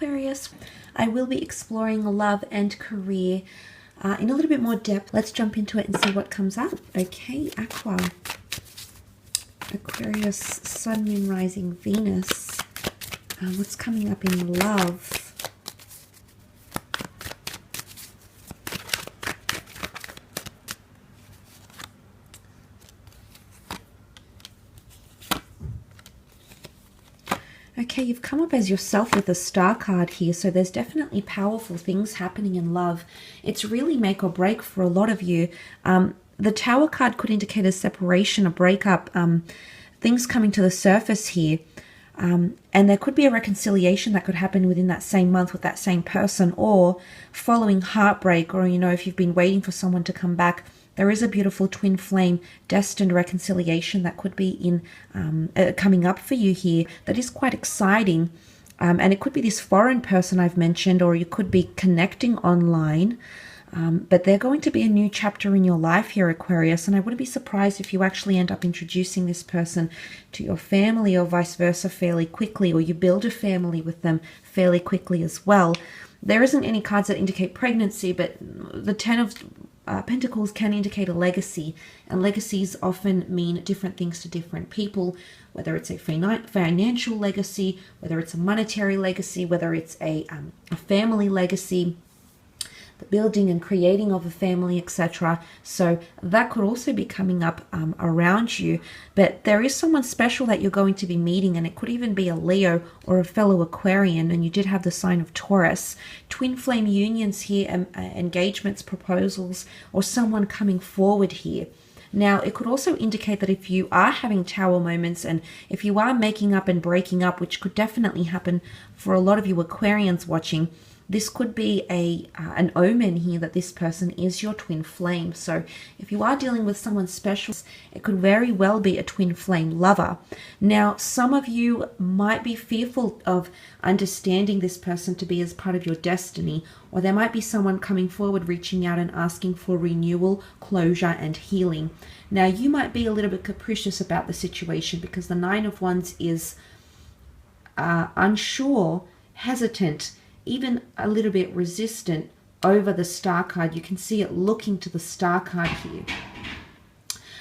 Aquarius. I will be exploring love and career in a little bit more depth. Let's jump into it and see what comes up. Okay, Aquarius, Sun, Moon, Rising, Venus. What's coming up in love? Okay, you've come up as yourself with the Star card here, so there's definitely powerful things happening in love. It's really make or break for a lot of you. The Tower card could indicate a separation, a breakup, things coming to the surface here. And there could be a reconciliation that could happen within that same month with that same person, or following heartbreak, or, you know, if you've been waiting for someone to come back, there is a beautiful twin flame destined reconciliation that could be in coming up for you here. That is quite exciting. And it could be this foreign person I've mentioned, or you could be connecting online. But they're going to be a new chapter in your life here, Aquarius. And I wouldn't be surprised if you actually end up introducing this person to your family, or vice versa, fairly quickly, or you build a family with them fairly quickly as well. There isn't any cards that indicate pregnancy, but the Ten of Pentacles can indicate a legacy, and legacies often mean different things to different people, whether it's a financial legacy, whether it's a monetary legacy, whether it's a family legacy, the building and creating of a family, etc. So that could also be coming up around you. But there is someone special that you're going to be meeting, and it could even be a Leo or a fellow Aquarian, and you did have the sign of Taurus. Twin flame unions here, engagements, proposals, or someone coming forward here. Now, it could also indicate that if you are having Tower moments, and if you are making up and breaking up, which could definitely happen for a lot of you Aquarians watching, this could be an omen here that this person is your twin flame. So if you are dealing with someone special, it could very well be a twin flame lover. Now, some of you might be fearful of understanding this person to be as part of your destiny, or there might be someone coming forward reaching out and asking for renewal, closure, and healing. Now, you might be a little bit capricious about the situation, because the Nine of Wands is unsure, hesitant, even a little bit resistant over the Star card. You can see it looking to the Star card here.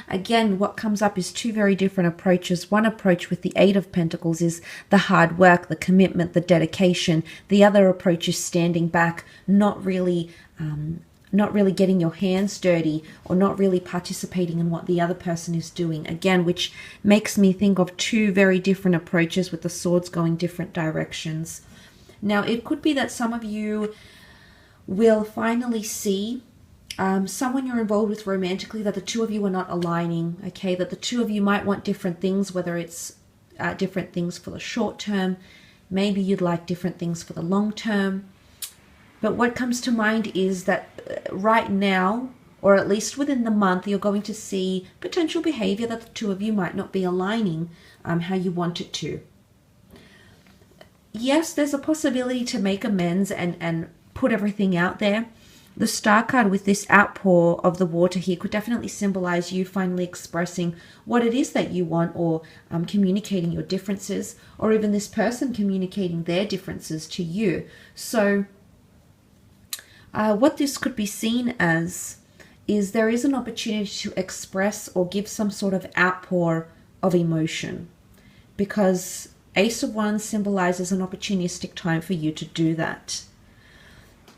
Again, what comes up is two very different approaches. One approach with the Eight of Pentacles is the hard work, the commitment, the dedication. The other approach is standing back, not really getting your hands dirty, or not really participating in what the other person is doing. Again, which makes me think of two very different approaches with the swords going different directions. Now, it could be that some of you will finally see someone you're involved with romantically, that the two of you are not aligning, okay? That the two of you might want different things, whether it's different things for the short term. Maybe you'd like different things for the long term. But what comes to mind is that right now, or at least within the month, you're going to see potential behavior that the two of you might not be aligning how you want it to. Yes, there's a possibility to make amends and put everything out there. The Star card with this outpour of the water here could definitely symbolize you finally expressing what it is that you want, or communicating your differences, or even this person communicating their differences to you. So what this could be seen as is there is an opportunity to express or give some sort of outpour of emotion, because Ace of Wands symbolizes an opportunistic time for you to do that.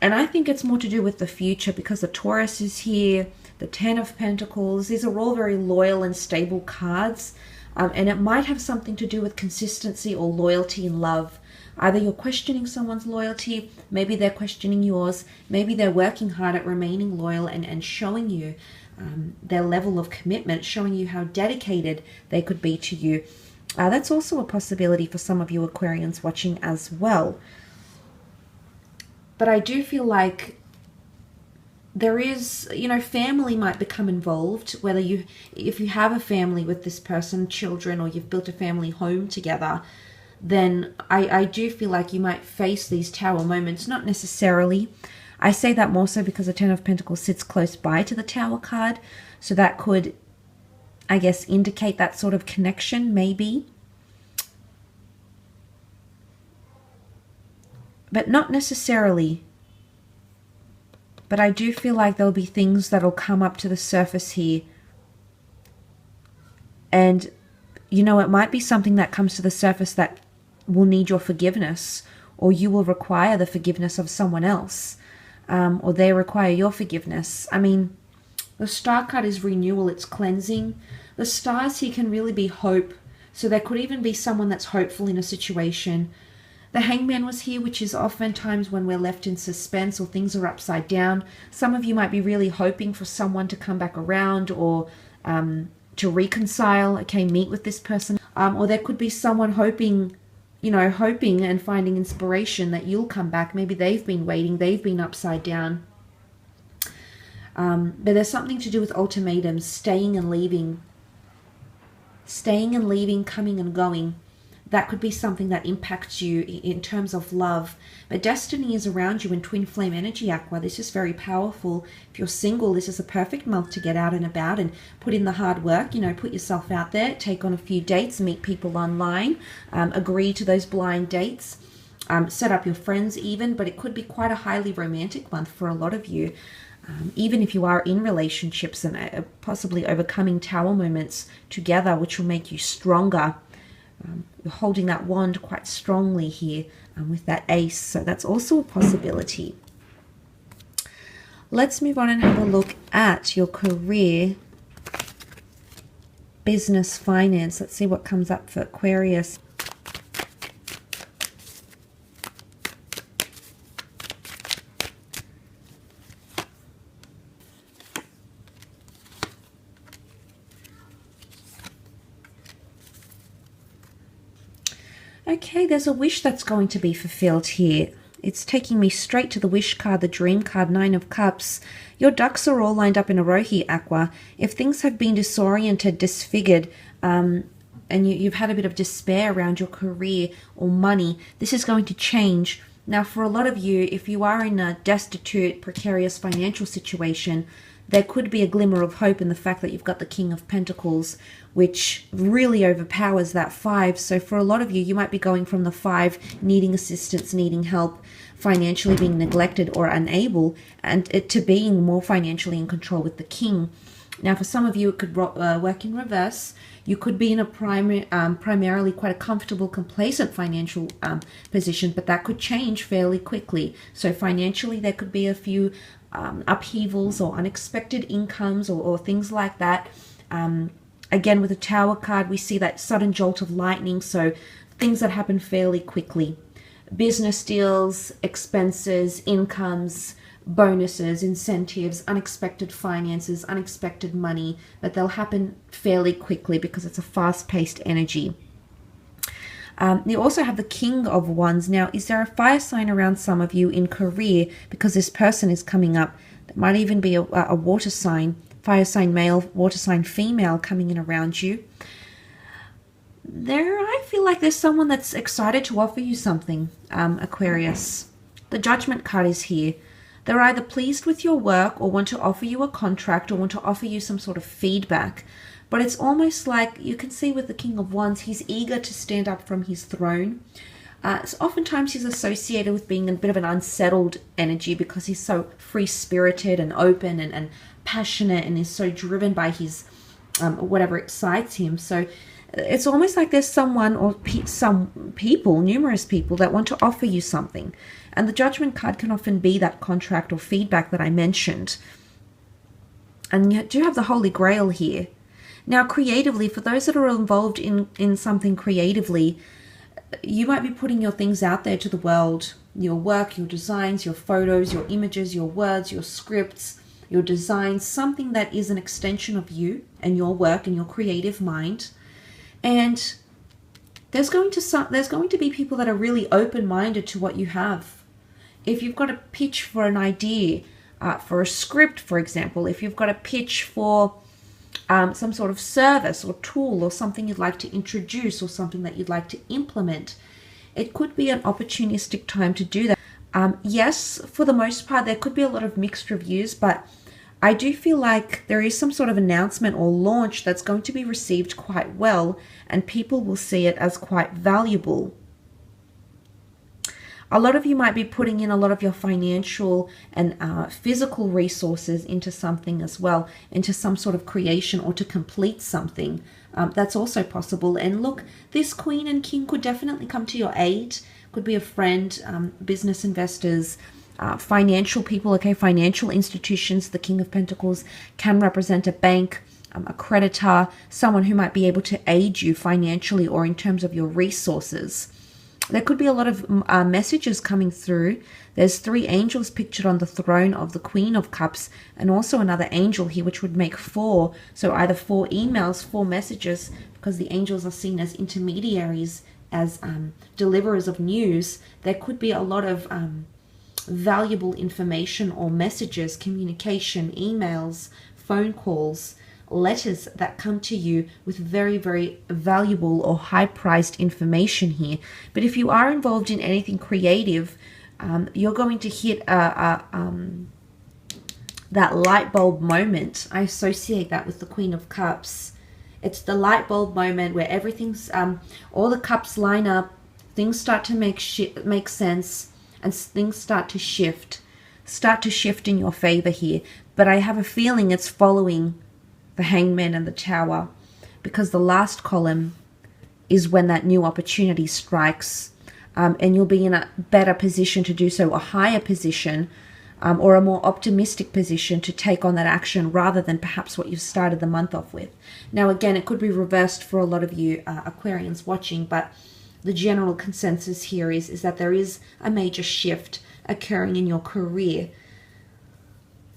And I think it's more to do with the future, because the Taurus is here, the Ten of Pentacles. These are all very loyal and stable cards. And it might have something to do with consistency or loyalty in love. Either you're questioning someone's loyalty, maybe they're questioning yours, maybe they're working hard at remaining loyal and showing you their level of commitment, showing you how dedicated they could be to you. That's also a possibility for some of you Aquarians watching as well. But I do feel like there is, you know, family might become involved, whether if you have a family with this person, children, or you've built a family home together, then I do feel like you might face these Tower moments. Not necessarily. I say that more so because the Ten of Pentacles sits close by to the Tower card. So that could, I guess, indicate that sort of connection, maybe. but not necessarily. But I do feel like there'll be things that'll come up to the surface here. And, you know, it might be something that comes to the surface that will need your forgiveness, or you will require the forgiveness of someone else, or they require your forgiveness. I mean, the Star card is renewal, it's cleansing. The stars here can really be hope. So there could even be someone that's hopeful in a situation. The Hangman was here, which is oftentimes when we're left in suspense or things are upside down. Some of you might be really hoping for someone to come back around, or to reconcile, okay, meet with this person. Or there could be someone hoping, you know, hoping and finding inspiration that you'll come back. Maybe they've been waiting, they've been upside down. But there's something to do with ultimatums, staying and leaving, coming and going. That could be something that impacts you in terms of love. But destiny is around you in twin flame energy, Aqua. This is very powerful. If you're single, this is a perfect month to get out and about and put in the hard work. You know, put yourself out there, take on a few dates, meet people online, agree to those blind dates, set up your friends even. But it could be quite a highly romantic month for a lot of you. Even if you are in relationships, and possibly overcoming tower moments together, which will make you stronger. You're holding that wand quite strongly here with that ace, so that's also a possibility. Let's move on and have a look at your career, business, finance. Let's see what comes up for Aquarius. Okay, there's a wish that's going to be fulfilled here. It's taking me straight to the wish card, the dream card, 9 of Cups. Your ducks are all lined up in a row here, Aqua. If things have been disoriented, disfigured, and you've had a bit of despair around your career or money, this is going to change. Now, for a lot of you, if you are in a destitute, precarious financial situation, there could be a glimmer of hope in the fact that you've got the King of Pentacles, which really overpowers that 5. So for a lot of you, you might be going from the 5, needing assistance, needing help, financially being neglected or unable, and to being more financially in control with the King. Now, for some of you, it could work in reverse. You could be in a primarily quite a comfortable, complacent financial position, but that could change fairly quickly. So financially, there could be a few upheavals or unexpected incomes or things like that. Again, with the Tower card, we see that sudden jolt of lightning, so things that happen fairly quickly. Business deals, expenses, incomes, bonuses, incentives, unexpected finances, unexpected money, but they'll happen fairly quickly because it's a fast-paced energy. You also have the King of Wands. Now, is there a fire sign around some of you in career? Because this person is coming up. There might even be a water sign, fire sign male, water sign female coming in around you. I feel like there's someone that's excited to offer you something, Aquarius. The Judgment card is here. They're either pleased with your work or want to offer you a contract or want to offer you some sort of feedback. But it's almost like you can see with the King of Wands, he's eager to stand up from his throne. So oftentimes he's associated with being a bit of an unsettled energy because he's so free-spirited and open and passionate and is so driven by his whatever excites him. So it's almost like there's someone or some people, numerous people, that want to offer you something. And the Judgment card can often be that contract or feedback that I mentioned. And you do have the Holy Grail here. Now, creatively, for those that are involved in something creatively, you might be putting your things out there to the world. Your work, your designs, your photos, your images, your words, your scripts, your designs, something that is an extension of you and your work and your creative mind. And there's going to be people that are really open-minded to what you have. If you've got a pitch for an idea, for a script, for example, if you've got a pitch for some sort of service or tool or something you'd like to introduce or something that you'd like to implement, it could be an opportunistic time to do that. Yes, for the most part, there could be a lot of mixed reviews, but I do feel like there is some sort of announcement or launch that's going to be received quite well, and people will see it as quite valuable. A lot of you might be putting in a lot of your financial and physical resources into something as well, into some sort of creation or to complete something. That's also possible. And look, this Queen and King could definitely come to your aid. Could be a friend, business investors, financial people, okay, financial institutions. The King of Pentacles can represent a bank, a creditor, someone who might be able to aid you financially or in terms of your resources. There could be a lot of messages coming through. There's 3 angels pictured on the throne of the Queen of Cups, and also another angel here, which would make 4. So either 4 emails, 4 messages, because the angels are seen as intermediaries, as deliverers of news. There could be a lot of valuable information or messages, communication, emails, phone calls, letters that come to you with very, very valuable or high-priced information here. But if you are involved in anything creative, you're going to hit that light bulb moment. I associate that with the Queen of Cups. It's the light bulb moment where everything's, all the cups line up, things start to make sense, and things start to shift in your favor here. But I have a feeling it's following the Hangman and the Tower, because the last column is when that new opportunity strikes, and you'll be in a better position to do so, a higher position, or a more optimistic position to take on that action rather than perhaps what you've started the month off with. Now, again, it could be reversed for a lot of you Aquarians watching, but the general consensus here is that there is a major shift occurring in your career.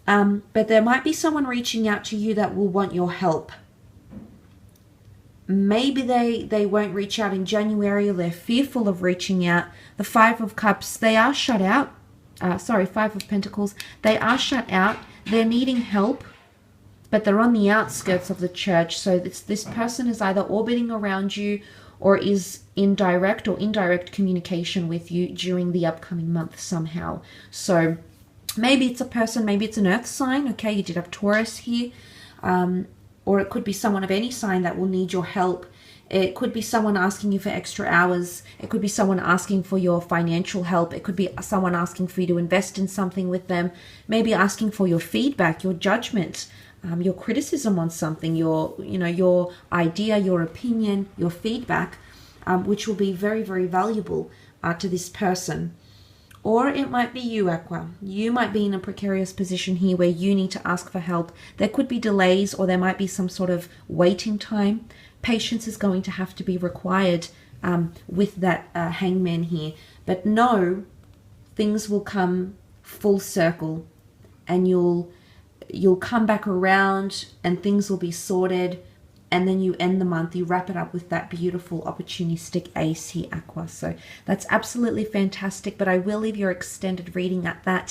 But there might be someone reaching out to you that will want your help. Maybe they won't reach out in January, or they're fearful of reaching out. The 5 of Cups, they are shut out. 5 of Pentacles, they are shut out. They're needing help, but they're on the outskirts of the church. So this person is either orbiting around you or is in direct or indirect communication with you during the upcoming month somehow. So maybe it's a person, maybe it's an earth sign. Okay, you did have Taurus here. Or it could be someone of any sign that will need your help. It could be someone asking you for extra hours. It could be someone asking for your financial help. It could be someone asking for you to invest in something with them. Maybe asking for your feedback, your judgment, your criticism on something, your idea, your opinion, your feedback, which will be very, very valuable to this person. Or it might be you, Aqua. You might be in a precarious position here where you need to ask for help. There could be delays, or there might be some sort of waiting time. Patience is going to have to be required with that Hangman here. But no, things will come full circle, and you'll come back around, and things will be sorted. And then you end the month, you wrap it up with that beautiful opportunistic ace here, Aqua. So that's absolutely fantastic, but I will leave your extended reading at that.